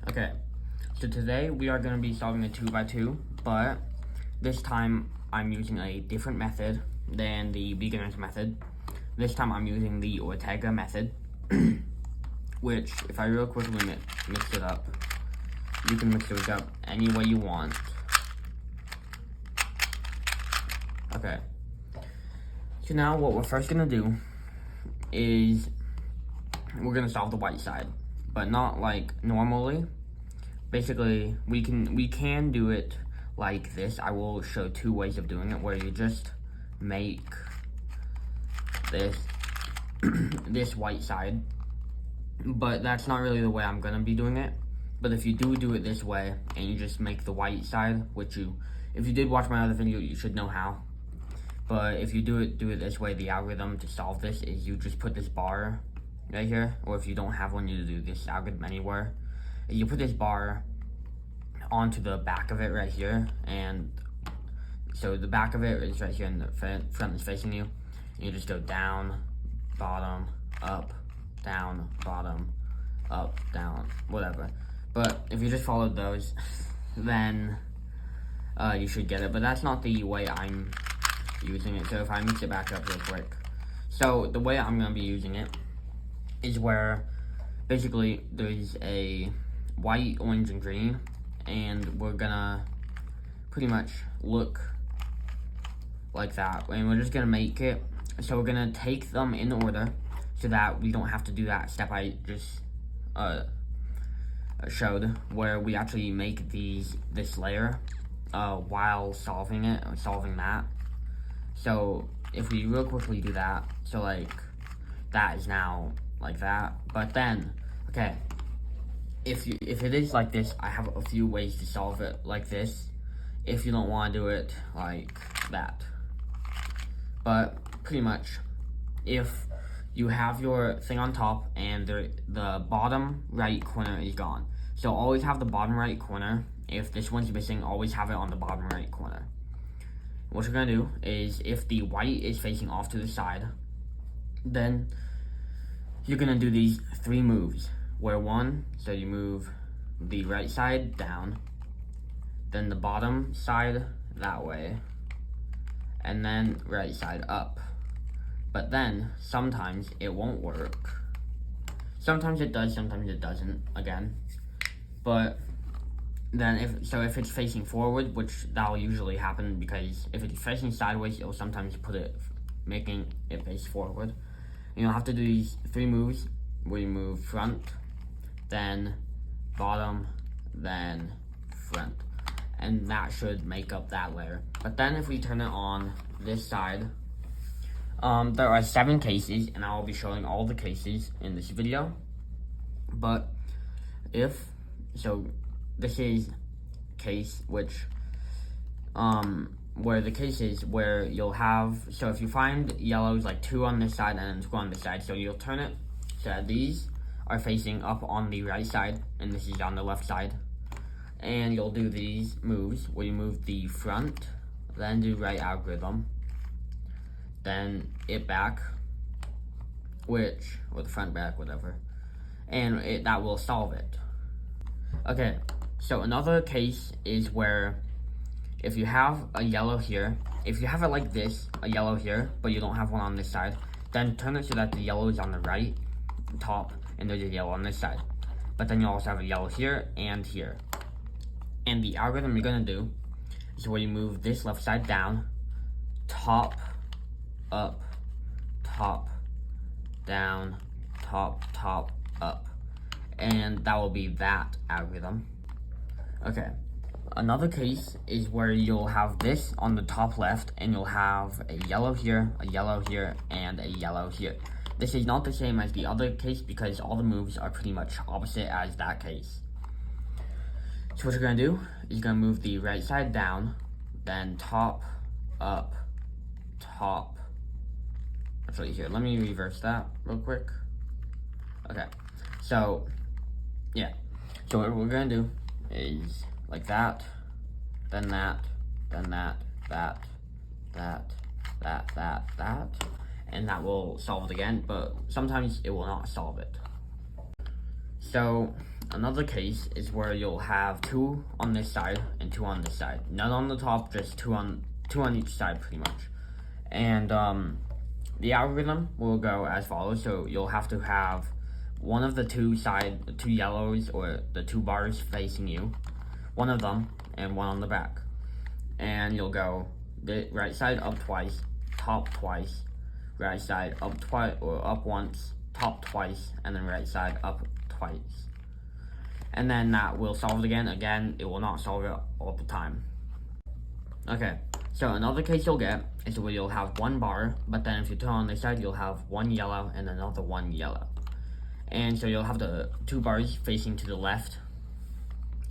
Okay, so today we are going to be solving a 2x2, but this time I'm using a different method than the beginner's method. This time I'm using the Ortega method, which, if I real quickly mix it up, you can mix it up any way you want. Okay, so now what we're first going to do is we're going to solve the white side, but not like normally. Basically, we can do it like this. I will show two ways of doing it, where you just make this this white side, but that's not really the way I'm gonna be doing it. But if you do it this way, and you just make the white side, which if you did watch my other video, you should know how. But if you do it this way, the algorithm to solve this is you just put this bar right here, or if you don't have one, you do this algorithm anywhere. You put this bar onto the back of it right here, and so the back of it is right here, and the front is facing you. You just go down, bottom, up, down, bottom, up, down, whatever. But if you just follow those, then you should get it. But that's not the way I'm using it. So if I mix it back up real quick. So the way I'm going to be using it is where basically there's a white, orange, and green, and we're gonna pretty much look like that, and we're just gonna make it, so we're gonna take them in order so that we don't have to do that step I just showed, where we actually make this layer while solving that. So if we real quickly do that, so like that is now like that, but then okay, if it is like this, I have a few ways to solve it like this, if you don't want to do it like that. But pretty much, if you have your thing on top and the bottom right corner is gone, so always have the bottom right corner. If this one's missing, always have it on the bottom right corner. What you're gonna do is, if the white is facing off to the side, then you're gonna do these three moves. Where so you move the right side down, then the bottom side that way, and then right side up. But then sometimes it won't work. Sometimes it does, sometimes it doesn't, again. But then if it's facing forward, which that'll usually happen, because if it's facing sideways, it'll sometimes making it face forward. You'll have to do these three moves where you move front, then bottom, then front, and that should make up that layer. But then if we turn it on this side, there are 7 cases, and I'll be showing all the cases in this video. But this is case where the case is where you'll have, so if you find yellows, like 2 on this side and then 2 on this side, so you'll turn it so that these are facing up on the right side, and this is on the left side. And you'll do these moves where you move the front, then do right algorithm, then it back, or the front back, whatever, and that will solve it. Okay, so another case is where if you have a yellow here, if you have it like this, a yellow here, but you don't have one on this side, then turn it so that the yellow is on the right top, and there's a yellow on this side. But then you also have a yellow here and here. And the algorithm you're gonna do is where you move this left side down, top, up, top, down, top, up. And that will be that algorithm. Okay. Another case is where you'll have this on the top left, and you'll have a yellow here, and a yellow here. This is not the same as the other case because all the moves are pretty much opposite as that case. So what you're gonna do is you're gonna move the right side down, then top, up, top. Actually, here, let me reverse that real quick. Okay, so yeah. So what we're gonna do is like that, then that, then that, that, and that will solve it again, but sometimes it will not solve it. So another case is where you'll have 2 on this side and 2 on this side. None on the top, just two on each side pretty much. And the algorithm will go as follows. So you'll have to have one of the two yellows or the 2 bars facing you, one of them, and one on the back. And you'll go the right side up twice, top twice, right side up twice or up once, top twice, and then right side up twice. And then that will solve it again. Again, it will not solve it all the time. Okay, so another case you'll get is where you'll have 1 bar, but then if you turn on this side, you'll have 1 yellow and another 1 yellow. And so you'll have the 2 bars facing to the left,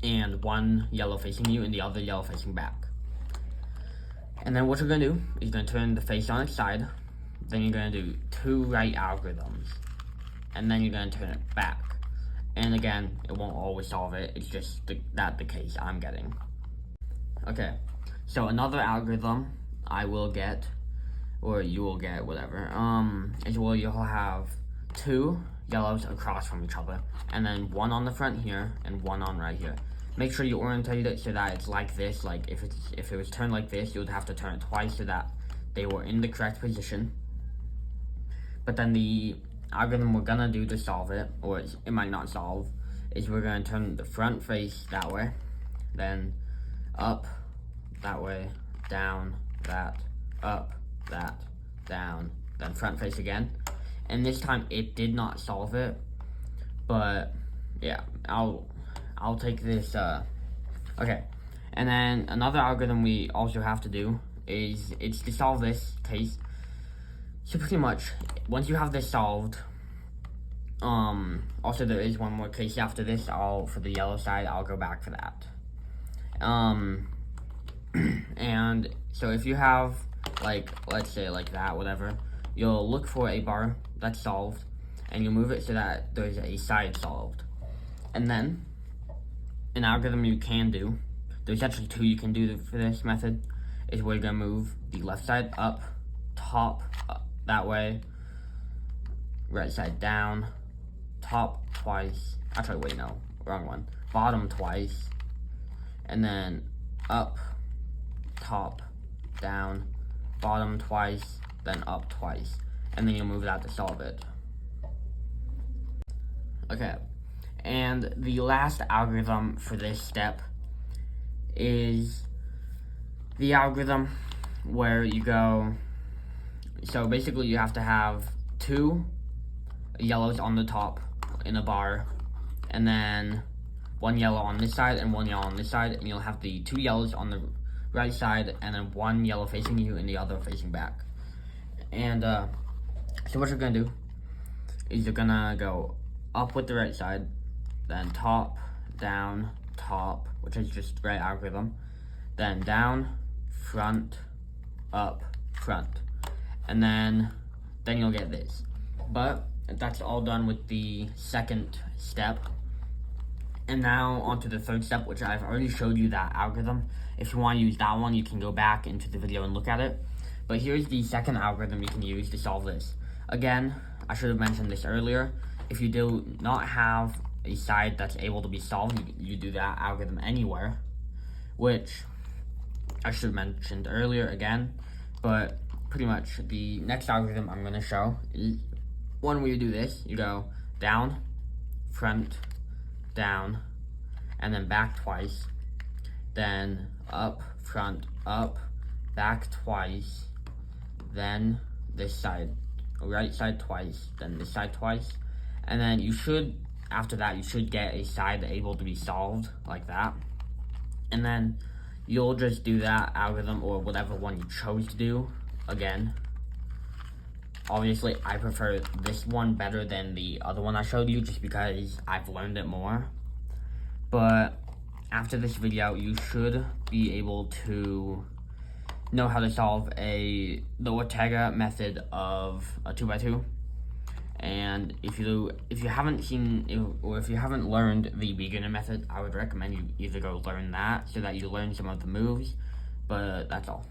and 1 yellow facing you and the other yellow facing back. And then what you're gonna do is you're gonna turn the face on its side, then you're gonna do 2 right algorithms, and then you're gonna turn it back. And again, it won't always solve it, it's just the case I'm getting. Okay, so another algorithm I will get, or you will get, whatever, is where you'll have 2 yellows across from each other, and then 1 on the front here and 1 on right here. Make sure you orientate it so that it's like this. Like if it was turned like this, you would have to turn it twice so that they were in the correct position. But then the algorithm we're gonna do to solve it, or it might not solve, is we're gonna turn the front face that way, then up that way, down that, up that, down, then front face again. And this time it did not solve it, but yeah, I'll take this, okay. And then another algorithm we also have to do is, it's to solve this case. So pretty much, once you have this solved, also there is one more case after this, for the yellow side, I'll go back for that. And so if you have, like, let's say like that, whatever, you'll look for a bar that's solved, and you'll move it so that there's a side solved. And then, an algorithm you can do, there's actually 2 you can do for this method, is where you're gonna move the left side up, top, up, that way, right side down, top twice, actually wait, no, wrong one, bottom twice, and then up, top, down, bottom twice, then up twice, and then you'll move that to solve it. Okay, and the last algorithm for this step is the algorithm where you go, so basically you have to have 2 yellows on the top in a bar, and then 1 yellow on this side and 1 yellow on this side, and you'll have the 2 yellows on the right side and then 1 yellow facing you and the other facing back. And so what you're gonna do is you're gonna go up with the right side, then top, down, top, which is just right algorithm, then down, front, up, front, and then you'll get this. But that's all done with the second step. And now on to the third step, which I've already showed you that algorithm. If you want to use that one, you can go back into the video and look at it. But here's the second algorithm you can use to solve this. Again, I should have mentioned this earlier. If you do not have a side that's able to be solved, you do that algorithm anywhere, which I should have mentioned earlier again. But pretty much the next algorithm I'm going to show is one where you do this. You go down, front, down, and then back twice, then up, front, up, back twice, then this side, right side twice, then this side twice, and then you should, after that, you should get a side able to be solved, like that. And then you'll just do that algorithm, or whatever one you chose to do, again. Obviously, I prefer this one better than the other one I showed you, just because I've learned it more. But after this video, you should be able to know how to solve the Ortega method of a 2x2. And if you haven't seen, or if you haven't learned the beginner method, I would recommend you either go learn that so that you learn some of the moves. But that's all.